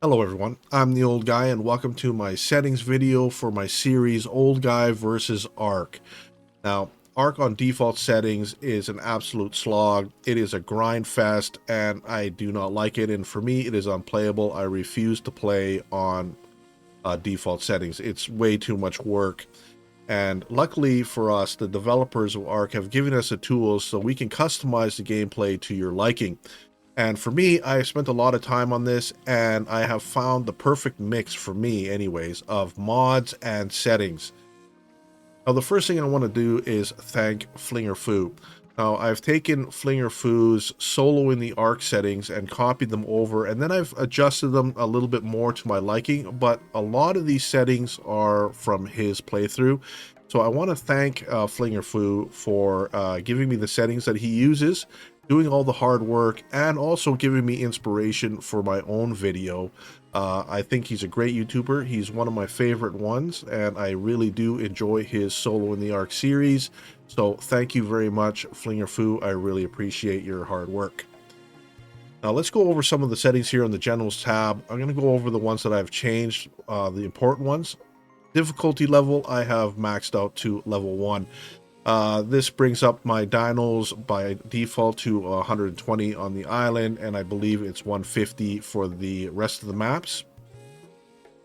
Hello everyone, I'm the Old Guy and welcome to my settings video for my series Old Guy versus Ark. Now, Ark on default settings is an absolute slog. It is a grind fest and I do not like it, and for me it is unplayable. I refuse to play on default settings. It's way too much work. And luckily for us, the developers of Ark have given us the tools so we can customize the gameplay to your liking. And for me, I spent a lot of time on this, and I have found the perfect mix for me anyways of mods and settings. Now, the first thing I want to do is thank FlingerFoo. Now, I've taken FlingerFoo's solo in the Ark settings and copied them over, and then I've adjusted them a little bit more to my liking, but a lot of these settings are from his playthrough. So I want to thank FlingerFoo for giving me the settings that he uses, doing all the hard work, and also giving me inspiration for my own video. I think he's a great YouTuber. He's one of my favorite ones, and I really do enjoy his Solo in the Ark series. So thank you very much, FlingerFoo. I really appreciate your hard work. Now let's go over some of the settings here on the Generals tab. I'm going to go over the ones that I've changed, the important ones. Difficulty level, I have maxed out to level 1. This brings up my dinos by default to 120 on the island, and I believe it's 150 for the rest of the maps.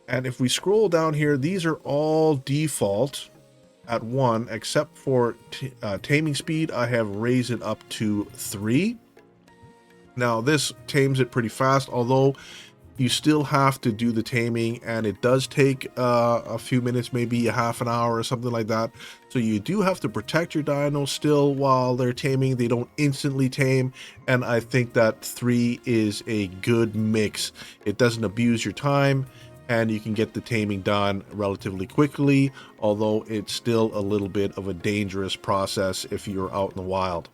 And if we scroll down here, these are all default at 1, except for taming speed. I have raised it up to 3. Now this tames it pretty fast, although you still have to do the taming, and it does take a few minutes, maybe a half an hour or something like that. So you do have to protect your dinos still while they're taming. They don't instantly tame, and I think that 3 is a good mix. It doesn't abuse your time, and you can get the taming done relatively quickly, although it's still a little bit of a dangerous process if you're out in the wild.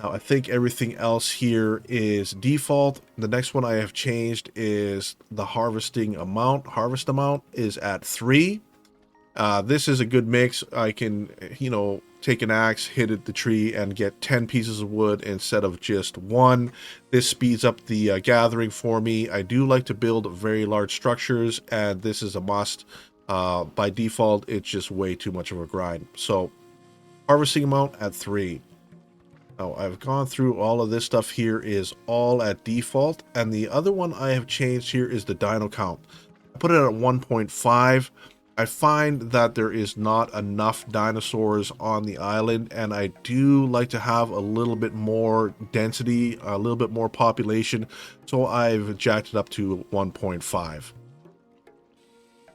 Now, I think everything else here is default. The next one I have changed is the harvesting amount. Harvest amount is at 3. This is a good mix. I can, take an axe, hit at the tree, and get 10 pieces of wood instead of just 1. This speeds up the gathering for me. I do like to build very large structures, and this is a must. By default, it's just way too much of a grind. So, harvesting amount at 3. Now, I've gone through all of this stuff here is all at default, and the other one I have changed here is the dino count. I put it at 1.5. I find that there is not enough dinosaurs on the island, and I do like to have a little bit more density, a little bit more population, so I've jacked it up to 1.5.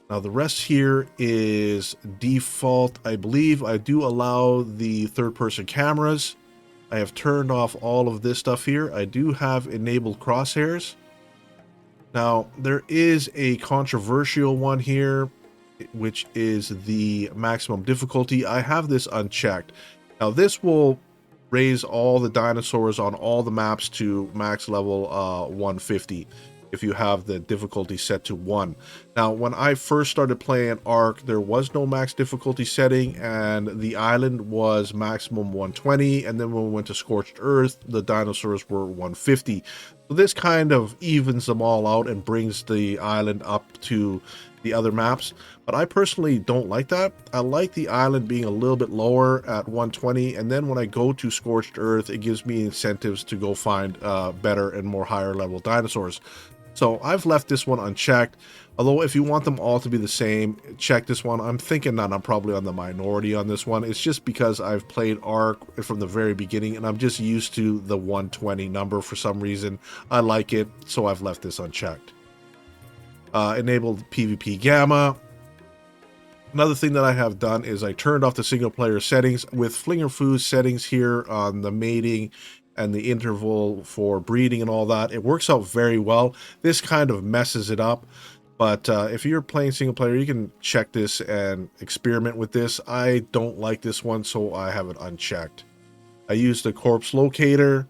Now the rest here is default. I believe I do allow the third-person cameras. I have turned off all of this stuff here. I do have enabled crosshairs. Now, there is a controversial one here, which is the maximum difficulty. I have this unchecked. Now, this will raise all the dinosaurs on all the maps to max level 150. If you have the difficulty set to 1. Now, when I first started playing Ark, there was no max difficulty setting, and the island was maximum 120, and then when we went to Scorched Earth, the dinosaurs were 150. So this kind of evens them all out and brings the island up to the other maps, but I personally don't like that. I like the island being a little bit lower at 120, and then when I go to Scorched Earth, it gives me incentives to go find better and more higher level dinosaurs. So I've left this one unchecked, although if you want them all to be the same, check this one. I'm thinking that I'm probably on the minority on this one. It's just because I've played Ark from the very beginning, and I'm just used to the 120 number for some reason. I like it, so I've left this unchecked. Enabled PvP Gamma. Another thing that I have done is I turned off the single player settings. With FlingerFoo's settings here on the mating and the interval for breeding and all that, it works out very well. This kind of messes it up, but if you're playing single player, you can check this and experiment with this. I don't like this one, so I have it unchecked. I use the corpse locator.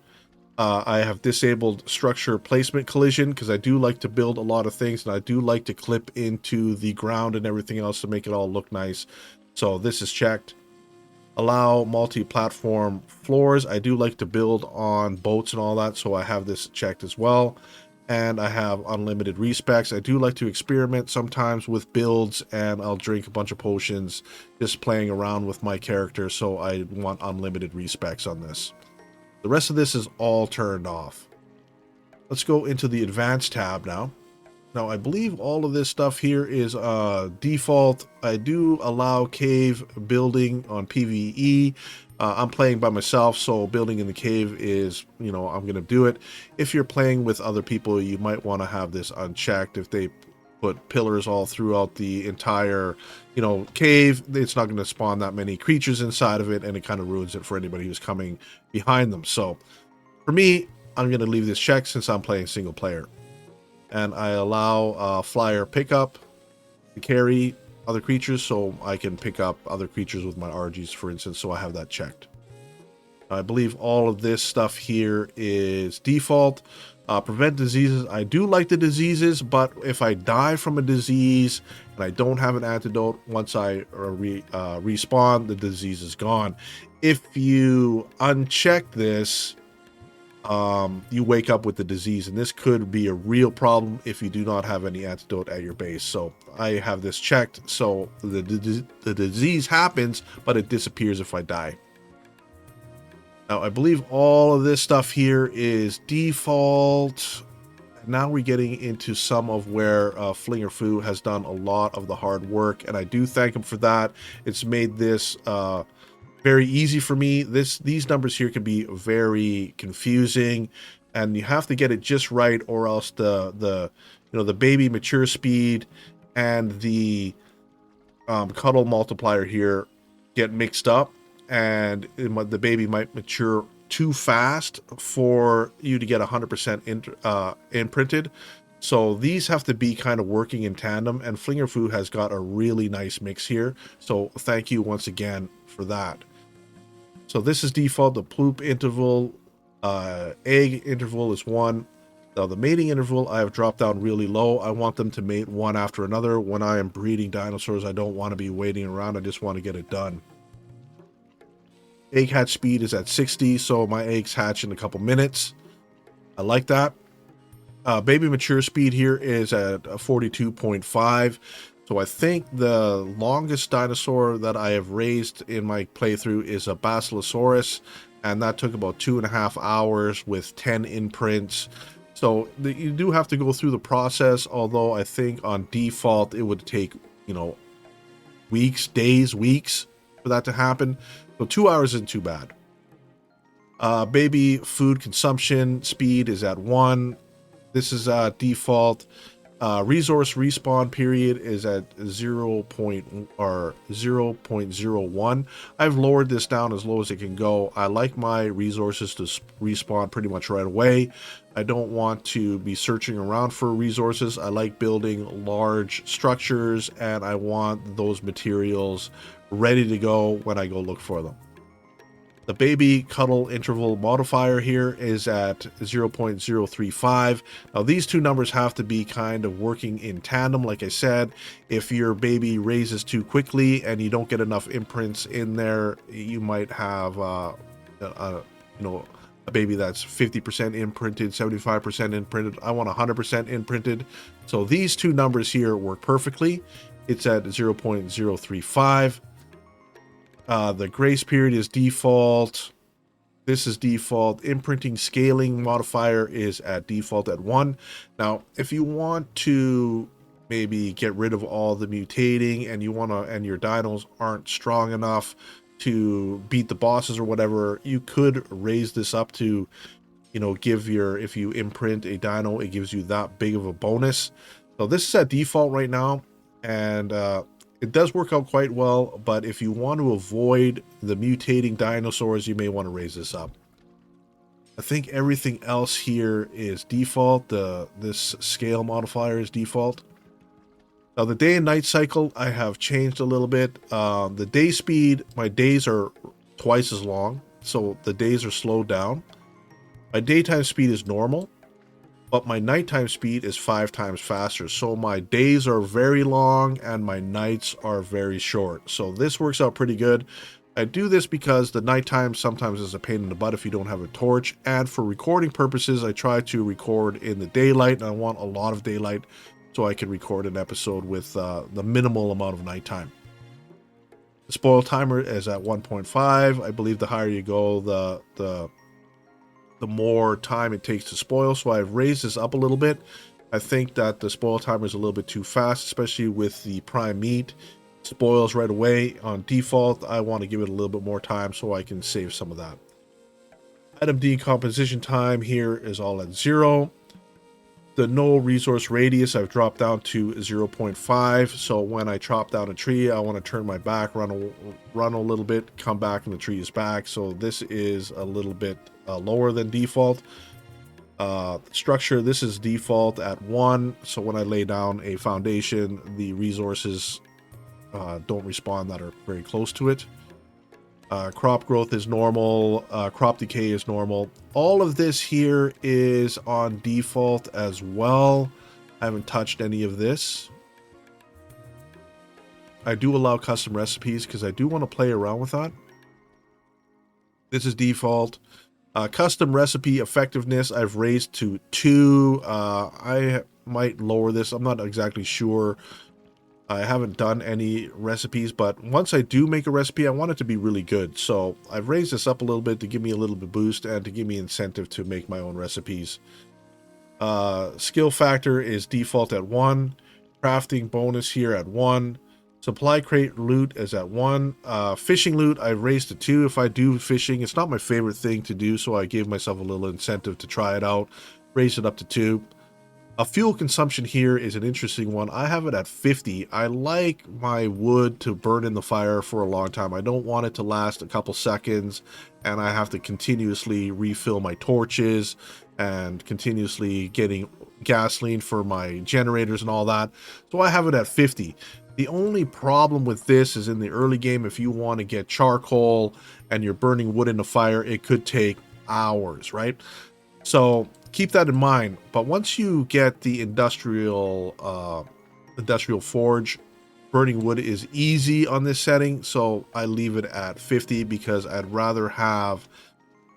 I have disabled structure placement collision because I do like to build a lot of things, and I do like to clip into the ground and everything else to make it all look nice. So this is checked. Allow multi-platform floors. I do like to build on boats and all that, so I have this checked as well. and I have unlimited respecs. I do like to experiment sometimes with builds, and I'll drink a bunch of potions just playing around with my character, so I want unlimited respecs on this. The rest of this is all turned off. Let's go into the advanced tab now. Now, I believe all of this stuff here is default. I do allow cave building on PvE. I'm playing by myself, so building in the cave is, I'm going to do it. If you're playing with other people, you might want to have this unchecked. If they put pillars all throughout the entire, cave, it's not going to spawn that many creatures inside of it, and it kind of ruins it for anybody who's coming behind them. So, for me, I'm going to leave this checked since I'm playing single player. And I allow flyer pickup to carry other creatures, so I can pick up other creatures with my RGs, for instance, so I have that checked. I believe all of this stuff here is default. Prevent diseases. I do like the diseases, but if I die from a disease and I don't have an antidote, once I respawn, the disease is gone. If you uncheck this, you wake up with the disease, and this could be a real problem if you do not have any antidote at your base. So I have this checked, so the disease happens, but it disappears if I die. Now, I believe all of this stuff here is default. Now we're getting into some of where Flinger Fu has done a lot of the hard work, and I do thank him for that. It's made this very easy for me. These numbers here can be very confusing, and you have to get it just right, or else the baby mature speed and the cuddle multiplier here get mixed up, and the baby might mature too fast for you to get 100% imprinted. So these have to be kind of working in tandem, and Flinger Fu has got a really nice mix here. So thank you once again for that. So this is default. The poop interval, egg interval is 1. Now the mating interval I have dropped down really low. I want them to mate one after another. When I am breeding dinosaurs, I don't want to be waiting around. I just want to get it done. Egg hatch speed is at 60, so my eggs hatch in a couple minutes. I like that. Baby mature speed here is at 42.5. So I think the longest dinosaur that I have raised in my playthrough is a Basilosaurus, and that took about 2.5 hours with 10 imprints. So you do have to go through the process, although I think on default it would take, weeks for that to happen. So 2 hours isn't too bad. Baby food consumption speed is at 1. This is default. Resource respawn period is at 0.01. I've lowered this down as low as it can go. I like my resources to respawn pretty much right away. I don't want to be searching around for resources. I like building large structures, and I want those materials ready to go when I go look for them. The baby cuddle interval modifier here is at 0.035. Now these two numbers have to be kind of working in tandem. Like I said, if your baby raises too quickly and you don't get enough imprints in there, you might have a baby that's 50% imprinted, 75% imprinted. I want 100% imprinted. So these two numbers here work perfectly. It's at 0.035. The grace period is default. This is default. Imprinting scaling modifier is at default at 1. Now, if you want to maybe get rid of all the mutating, and your dinos aren't strong enough to beat the bosses or whatever, you could raise this up to, if you imprint a dino, it gives you that big of a bonus. So this is at default right now, and it does work out quite well, but if you want to avoid the mutating dinosaurs, you may want to raise this up. I think everything else here is default. This scale modifier is default. Now the day and night cycle I have changed a little bit. The day speed, my days are twice as long, so the days are slowed down. My daytime speed is normal, but my nighttime speed is 5 times faster. So my days are very long and my nights are very short. So this works out pretty good. I do this because the nighttime sometimes is a pain in the butt if you don't have a torch, and for recording purposes, I try to record in the daylight, and I want a lot of daylight so I can record an episode with the minimal amount of nighttime. The spoil timer is at 1.5. I believe the higher you go, the more time it takes to spoil, so I've raised this up a little bit. I think that the spoil timer is a little bit too fast, especially with the prime meat. Spoils right away on default. I want to give it a little bit more time so I can save some of that. Item decomposition time here is all at 0. The no resource radius I've dropped down to 0.5, so when I chop down a tree, I want to turn my back, run a little bit, come back, and the tree is back. So this is a little bit lower than default. Structure, this is default at 1, so when I lay down a foundation, the resources don't respawn that are very close to it. Crop growth is normal, crop decay is normal. All of this here is on default as well. I haven't touched any of this. I do allow custom recipes because I do want to play around with that. This is default. Custom recipe effectiveness I've raised to 2. I might lower this. I'm not exactly sure. I haven't done any recipes, but once I do make a recipe, I want it to be really good. So I've raised this up a little bit to give me a little bit boost and to give me incentive to make my own recipes. Skill factor is default at 1. Crafting bonus here at 1. Supply crate loot is at 1. Fishing loot I've raised to 2. If I do fishing, it's not my favorite thing to do, so I gave myself a little incentive to try it out. Raised it up to 2. A fuel consumption here is an interesting one. I have it at 50. I like my wood to burn in the fire for a long time. I don't want it to last a couple seconds, and I have to continuously refill my torches and continuously getting gasoline for my generators and all that. So I have it at 50. The only problem with this is in the early game, if you want to get charcoal and you're burning wood in the fire, it could take hours, right? So keep that in mind. But once you get the industrial forge, burning wood is easy on this setting, so I leave it at 50 because I'd rather have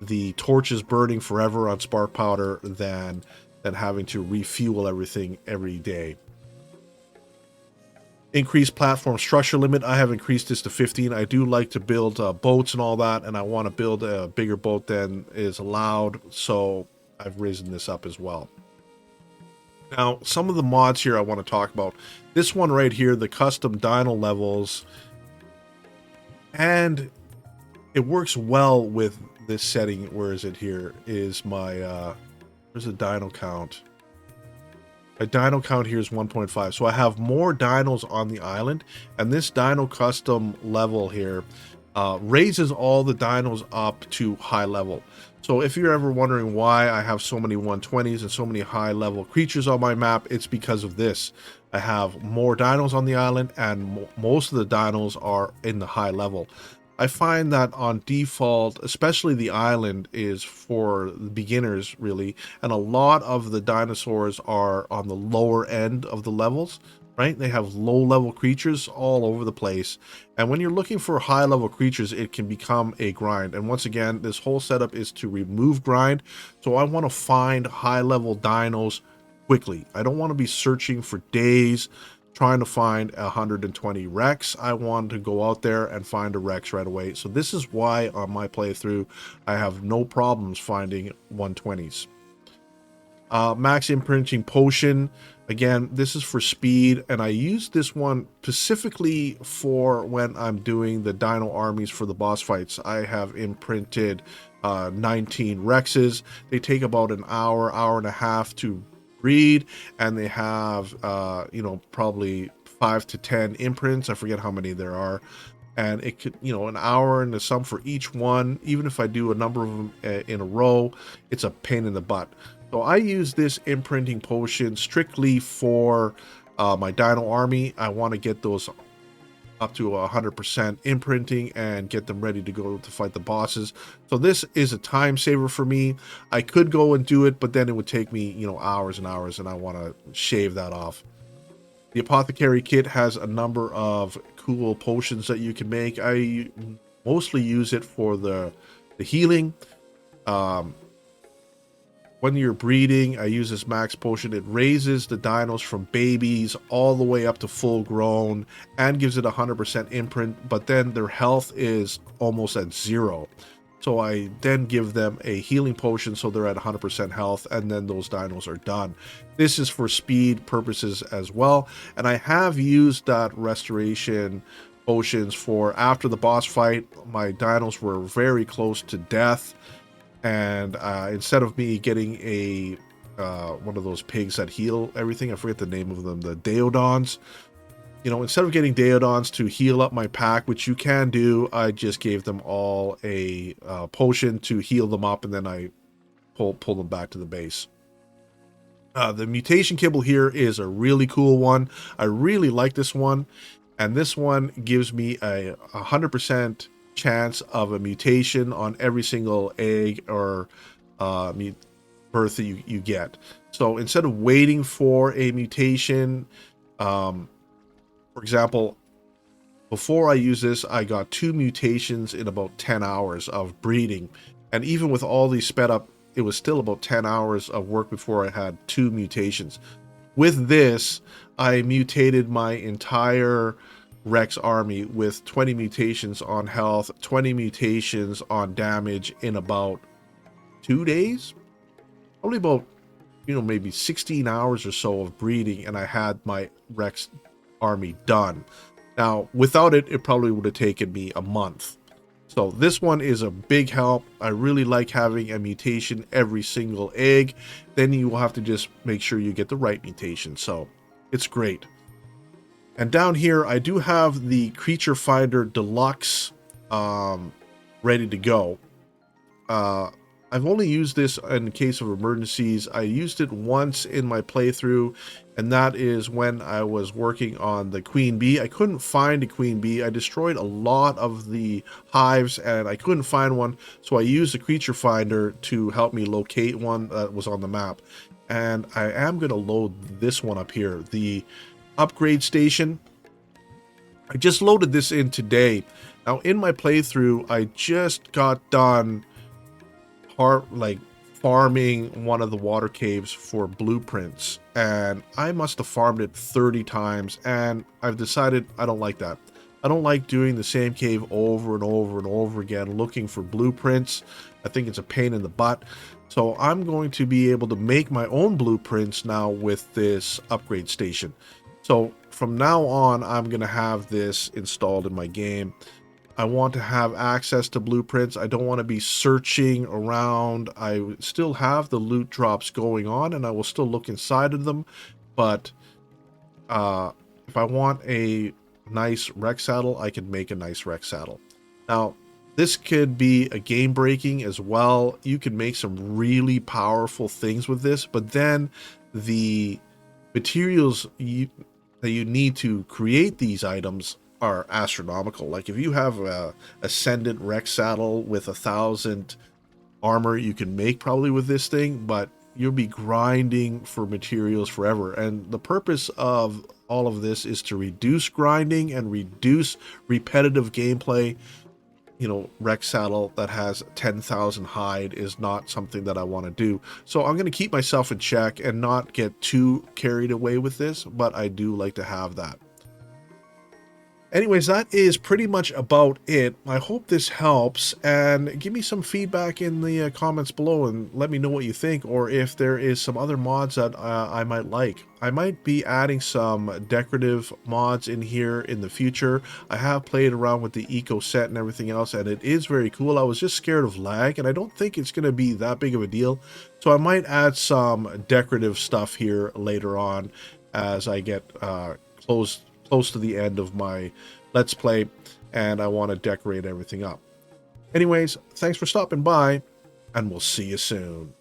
the torches burning forever on spark powder than having to refuel everything every day. Increased platform structure limit, I have increased this to 15. I do like to build boats and all that, and I want to build a bigger boat than is allowed, so I've risen this up as well. Now, some of the mods here I want to talk about. This one right here, the custom dino levels, and it works well with this setting. Where is it here? Is my, where's the dino count? My dino count here is 1.5. So I have more dinos on the island, and this dino custom level here raises all the dinos up to high level. So if you're ever wondering why I have so many 120s and so many high level creatures on my map, it's because of this. I have more dinos on the island, and most of the dinos are in the high level. I find that on default, especially the island is for beginners really, and a lot of the dinosaurs are on the lower end of the levels, right? They have low level creatures all over the place, and when you're looking for high level creatures, it can become a grind. And once again, this whole setup is to remove grind, so I want to find high level dinos quickly. I don't want to be searching for days trying to find 120 Rex. I want to go out there and find a Rex right away. So this is why on my playthrough I have no problems finding 120s. Max imprinting potion, again, this is for speed, and I use this one specifically for when I'm doing the dino armies for the boss fights. I have imprinted 19 Rexes. They take about an hour and a half to breed, and they have probably 5 to 10 imprints. I forget how many there are, and it could, an hour and some for each one. Even if I do a number of them in a row, it's a pain in the butt. So I use this imprinting potion strictly for my dino army. I want to get those up to 100% imprinting and get them ready to go to fight the bosses. So this is a time saver for me. I could go and do it, but then it would take me, hours and hours, and I want to shave that off. The apothecary kit has a number of cool potions that you can make. I mostly use it for the healing. When you're breeding, I use this max potion. It raises the dinos from babies all the way up to full grown and gives it 100% imprint, but then their health is almost at 0. So I then give them a healing potion so they're at 100% health, and then those dinos are done. This is for speed purposes as well, and I have used that restoration potions for after the boss fight. My dinos were very close to death, and instead of me getting a one of those pigs that heal everything, I forget the name of them, the Daeodons, instead of getting Daeodons to heal up my pack, which you can do, I just gave them all a potion to heal them up, and then I pull them back to the base. The mutation kibble here is a really cool one. I really like this one, and this one gives me a 100% chance of a mutation on every single egg or birth that you get. So instead of waiting for a mutation, for example, before I use this, I got 2 mutations in about 10 hours of breeding, and even with all these sped up, it was still about 10 hours of work before I had 2 mutations. With this, I mutated my entire Rex army with 20 mutations on health, 20 mutations on damage in about 2 days. Probably about, maybe 16 hours or so of breeding, and I had my Rex army done. Now, without it, it probably would have taken me a month. So this one is a big help. I really like having a mutation every single egg. Then you will have to just make sure you get the right mutation. So it's great. And down here, I do have the Creature Finder Deluxe ready to go. I've only used this in case of emergencies. I used it once in my playthrough, and that is when I was working on the queen bee. I couldn't find a queen bee. I destroyed a lot of the hives, and I couldn't find one, so I used the Creature Finder to help me locate one that was on the map. And I am going to load this one up here, the upgrade station. I just loaded this in today. Now, in my playthrough, I just got done farming one of the water caves for blueprints, and I must have farmed it 30 times, and I've decided I don't like that. I don't like doing the same cave over and over and over again looking for blueprints. I think it's a pain in the butt. So I'm going to be able to make my own blueprints now with this upgrade station. So from now on, I'm going to have this installed in my game. I want to have access to blueprints. I don't want to be searching around. I still have the loot drops going on, and I will still look inside of them. But if I want a nice Rex saddle, I can make a nice Rex saddle. Now, this could be a game breaking as well. You can make some really powerful things with this, but then the materials that you need to create these items are astronomical. Like if you have a Ascendant Rex saddle with 1,000 armor, you can make probably with this thing, but you'll be grinding for materials forever. And the purpose of all of this is to reduce grinding and reduce repetitive gameplay. Rex saddle that has 10,000 hide is not something that I want to do. So I'm going to keep myself in check and not get too carried away with this, but I do like to have that. Anyways, that is pretty much about it. I hope this helps, and give me some feedback in the comments below and let me know what you think, or if there is some other mods that I might like. I might be adding some decorative mods in here in the future. I have played around with the eco set and everything else, and it is very cool. I was just scared of lag, and I don't think it's going to be that big of a deal. So I might add some decorative stuff here later on as I get close to the end of my Let's Play, and I want to decorate everything up. Anyways, thanks for stopping by, and we'll see you soon.